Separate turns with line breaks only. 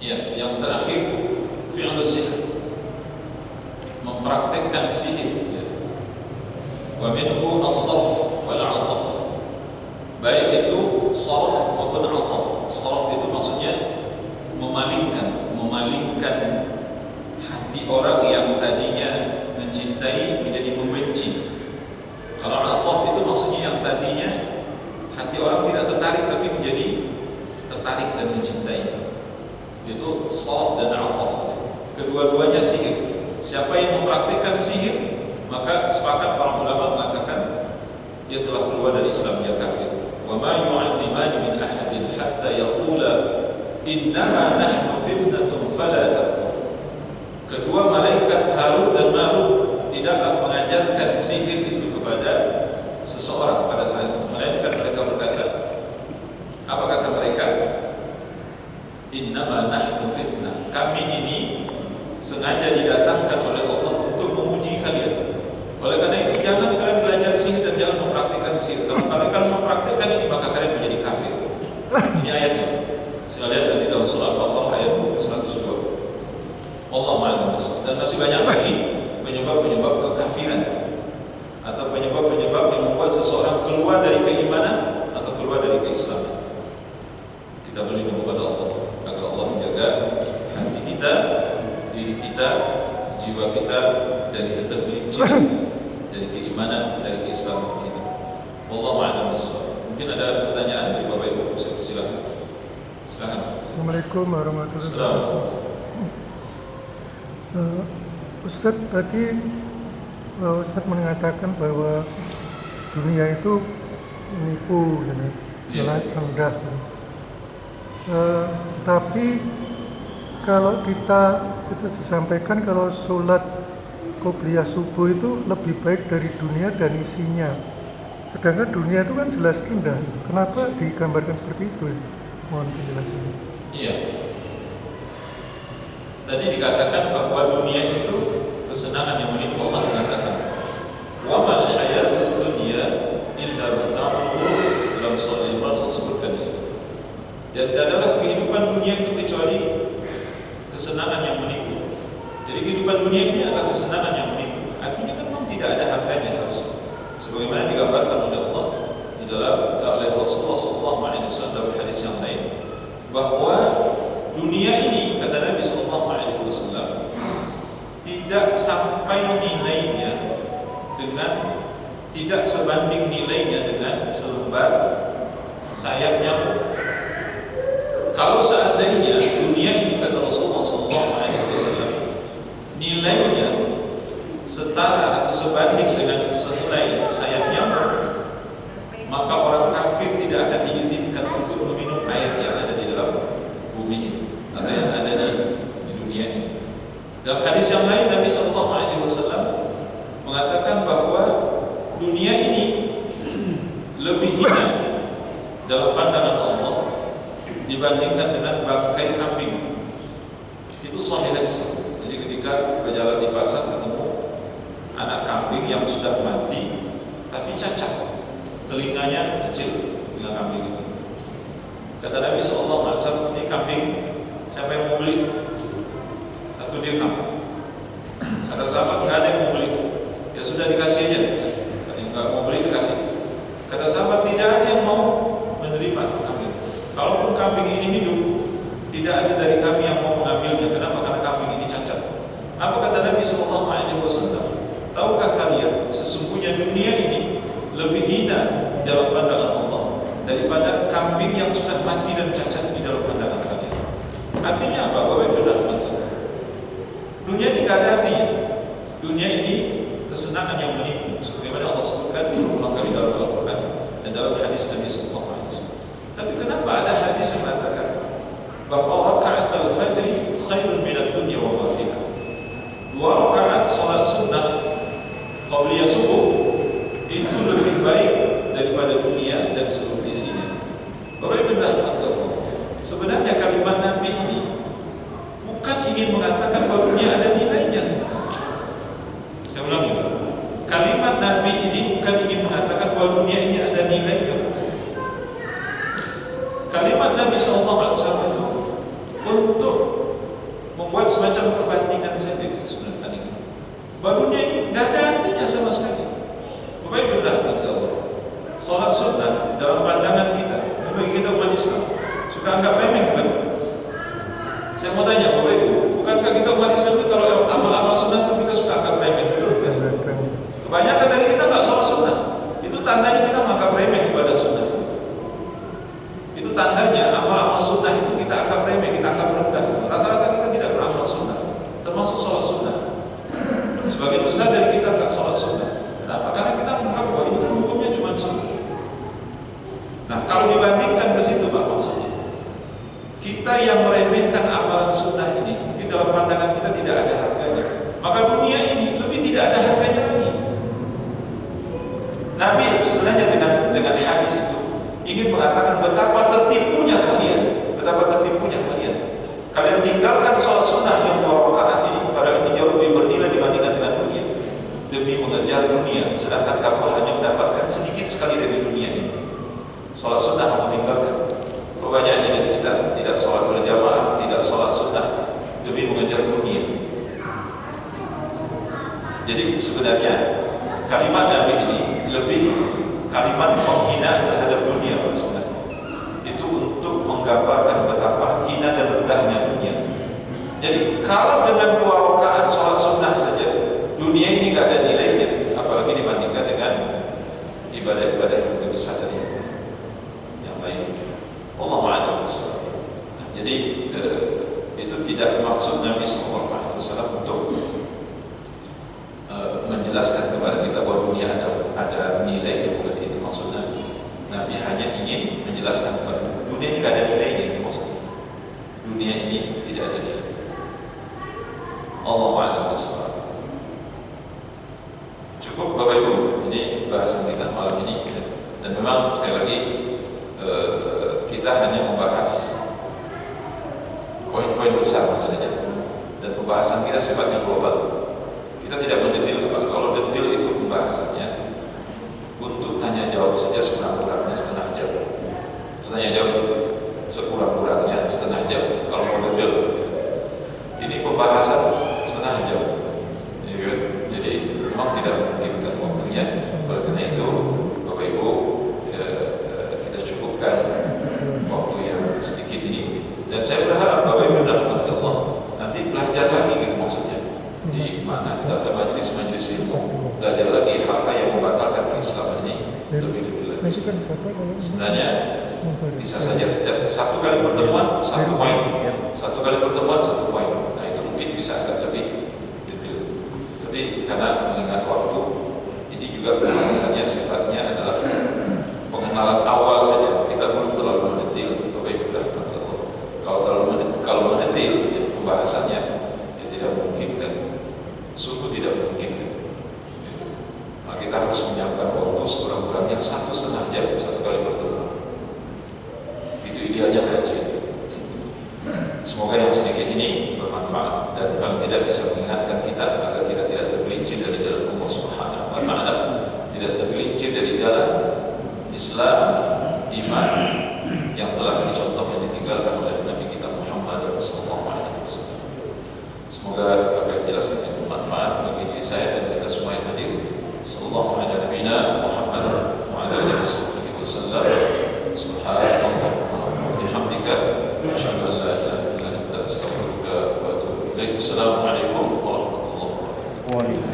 Ya, yang terakhir fi'lus sihir, mempraktekkan sihir. Ya. Wa minhu as-sarf wal 'athaf. Baik itu sarf maupun 'athaf. Sarf itu maksudnya memalingkan hati orang yang tadinya mencintai menjadi membenci. Kalau 'athaf itu maksudnya yang tadinya hati orang tidak tertarik tapi menjadi tertarik dan mencintai. Itu sarf dan 'athaf. Kedua-duanya sihir. Siapa yang mempraktikkan sihir, maka sepakat para ulama mengatakan dia telah keluar dari Islam, dia kafir. Wa ma yu'allimani min ahadin hatta yaqula innama nahnu fitnatun fala takfur. Kedua malaikat Harut dan Marut tidaklah mengajarkan sihir itu kepada seseorang pada saat itu, melainkan mereka berkata, apa kata mereka? Innama nahnu fitnah. Kami ini sengaja didatangkan oleh Allah untuk menguji kalian. Oleh karena itu jangan kalian belajar sihir dan jangan mempraktikkan sihir. Kalau kalian mempraktikkan ini maka kalian menjadi kafir. Ini ayatnya. Saya lihat nanti dalam surah Al-Baqarah ayat 102. Allah Maha. Dan masih banyak lagi penyebab-penyebab kekafiran atau penyebab-penyebab yang membuat seseorang keluar dari keimanan atau keluar dari keislaman. Kita berlindung kepada Allah agar Allah menjaga hati kita, diri kita, jiwa kita dari ketergelinciran, dari keimanan, dari keislaman kita. Wallahu a'lam bishawab. Mungkin ada pertanyaan dari Bapak Ibu, silakan. Silakan.
Assalamualaikum warahmatullahi wabarakatuh. Ustaz, tadi Ustaz mengatakan bahwa dunia itu menipu, rendah. Tapi kalau kita itu disampaikan kalau sholat qobliyah subuh itu lebih baik dari dunia dan isinya. Sedangkan dunia itu kan jelas rendah. Kenapa digambarkan seperti itu? Mohon penjelasannya.
Iya. Tadi dikatakan bahwa dunia itu kesenangan yang menipu. Allah mengatakan, "Wa mal hayatud dunya illa mata'ul ghurur." Dalam surah Al-Imran disebutkan itu. Dan adalah kehidupan dunia itu kecuali kesenangan yang menipu. Jadi kehidupan dunia ini adalah kesenangan yang menipu. Artinya kan memang tidak ada harganya harusnya. Sebagaimana digambarkan oleh Allah di dalam oleh Rasulullah SAW dalam hadis yang lain, bahwa dunia ini kata Nabi SAW tidak sampai nilainya dengan tidak sebanding nilainya dengan selembar sayap nyamuk. Kalau seandainya dunia ini kata Rasulullah SAW nilainya setara atau sebanding dengan senilai sayap nyamuk, maka orang kafir tidak akan diizinkan untuk meminum air yang ada di dalam bumi ini atau yang ada di dunia ini. Dalam hadis yang lain Nabi SAW mengatakan bahwa dunia ini lebih hina dalam pandangan Allah dibandingkan dengan bangkai kambing. Itu sahih hadis. Jadi ketika berjalan di pasar ketemu anak kambing yang sudah mati tapi cacat, telinganya kecil dengan kambing itu. Kata Nabi SAW, ini kambing siapa yang mau beli? 1 dirham. Kata sahabat, nggak ada yang mau beli. Ya sudah dikasih aja. Yang nggak mau beli dikasih. Kata sahabat, tidak ada yang mau menerima kambing. Kalaupun kambing ini hidup, tidak ada dari kami yang mau mengambilnya. Kenapa? Karena kambing ini cacat. Apa kata Nabi SAW? Tahukah kalian sesungguhnya dunia ini lebih hina dalam pandangan Allah daripada kambing yang sudah mati dan cacat di dalam pandangan kalian. Artinya apa? Bapak Ibu rahmatullah. Dunia ini tidak ada artinya. Dunia ini kesenangan yang menipu. Sebagaimana Allah sebutkan berulang kali dalam Al-Quran dan dalam hadis Nabi SAW. Tapi kenapa ada hadis yang mengatakan bahwa rakaat al-fajri khairun minad dunya wa ma fiha. 2 rakaat salat sunnah qabliyah subuh itu lebih baik daripada dunia dan seluruh isinya. Bapak Ibu rahmatullah. Sebenarnya kalimat Nabi ini bukan ingin mengatakan bahwa dunia ada nilainya sebenarnya. Saya ulangi. Kalimat Nabi ini bukan ingin mengatakan bahwa dunia ini ada nilainya. Kalimat Nabi SAW itu untuk membuat semacam perbandingan saja sebenarnya. Bahwa dunia ini nggak ada artinya sama sekali. Bapak Ibu rahmati Allah. Sholat sunnah dalam pandangan kita, bagi kita umat Islam, suka anggap remeh bukan? Saya mau tanya Bapak Ibu, bukankah kita umat Islam itu kalau amal-amal sunnah itu kita suka anggap remeh, betul kan? Kebanyakan dari kita nggak sholat sunnah. Itu tandanya kita menganggap remeh ibadah sunnah. Itu tandanya amal-amal sunnah itu kita anggap remeh, kita anggap rendah. Rata-rata kita tidak beramal sunnah, termasuk sholat sunnah. Sebagian besar dari kita nggak sholat sunnah. Kenapa? Karena kita menganggap bahwa ini kan hukumnya cuma sunnah. Nah, kalau dibandingkan ke situ Pak maksudnya, kita yang meremehkan amalan sunnah ini, di dalam pandangan kita tidak ada harganya. Maka dunia ini lebih tidak ada harganya lagi. Nabi sebenarnya dengan hadis itu ingin mengatakan betapa tertipunya kalian, betapa tertipunya kalian. Kalian tinggalkan sholat sunnah yang 2 rakaat ini, padahal ini jauh lebih bernilai dibandingkan dengan dunia, demi mengejar dunia, sedangkan kamu hanya mendapatkan sedikit sekali dari dunia ini. Sholat sunnah kamu tinggalkan. Banyaknya dari kita tidak sholat berjamaah, tidak sholat sunnah, demi mengejar dunia. Jadi sebenarnya kalimat Nabi ini lebih kalimat menghina terhadap dunia sebenarnya. Itu untuk menggambarkan betapa hina dan rendahnya dunia. Jadi kalau dengan 2 rakaat sholat sunnah saja dunia ini tidak ada nilainya, apalagi dibandingkan dengan ibadah-ibadah yang lebih besar dari yang lain. Allah a'lam bishawab. Jadi itu tidak maksud Nabi SAW untuk menjelaskan kepada kita bahwa dunia ada nilai, bukan itu maksudnya. Nabi hanya ingin menjelaskan kepada kita dunia ini tidak ada nilainya, itu maksudnya. Dunia ini tidak ada nilai. Allah a'lam bishawab. Cukup Bapak Ibu, ini bahasan kita malam ini. Dan memang sekali lagi kita hanya membahas poin-poin besar saja, dan pembahasan kita sifatnya global. Kita tidak mendetil. Kalau detil itu pembahasannya untuk tanya jawab saja sekurang-kurangnya setengah jam. Tanya jawab sekurang-kurangnya setengah jam. Kalau mau detil, ini pembahasan setengah jam. Jadi memang tidak memungkinkan waktunya. Oleh karena itu, Bapak Ibu, kita cukupkan waktu yang sedikit ini. Dan saya berharap Bapak Ibu rahmati Allah nanti belajar lagi gitu maksudnya. Di mana kita ada majelis-majelis ilmu, belajar lagi hal-hal yang membatalkan keislaman ini lebih detail lagi. Sebenarnya bisa saja setiap 1 kali pertemuan 1 poin, 1 kali pertemuan 1 poin. Nah itu mungkin bisa agak lebih detail. Tapi karena mengingat waktu, ini juga pembahasannya sifatnya adalah pengenalan awal saja. Kita belum terlalu mendetail. Bapak Ibu rahmati Allah. Kalau mendetail pembahasannya ya tidak memungkinkan. Sungguh tidak memungkinkan. Maka kita harus menyiapkan waktu sekurang-kurangnya 1,5 jam 1 kali pertemuan. Itu idealnya kajian. Semoga yang sedikit ini bermanfaat dan kalau tidak bisa mengingatkan kita agar kita tidak tergelincir dari jalan Allah Subhanahu wa taala, tidak tergelincir dari jalan Islam, iman yang telah dicontoh dan ditinggalkan oleh Nabi kita Muhammad sallallahu alaihi wasallam. Semoga apa yang dijelaskan bermanfaat bagi diri saya dan kita semua yang hadir. Sallallahu alaihi Muhammad wa ala alihi wasallam. Subhanallah wa bihamdika asyhadu an la ilaha illa anta astaghfiruka wa atubu ilaik. Assalamualaikum warahmatullahi wabarakatuh.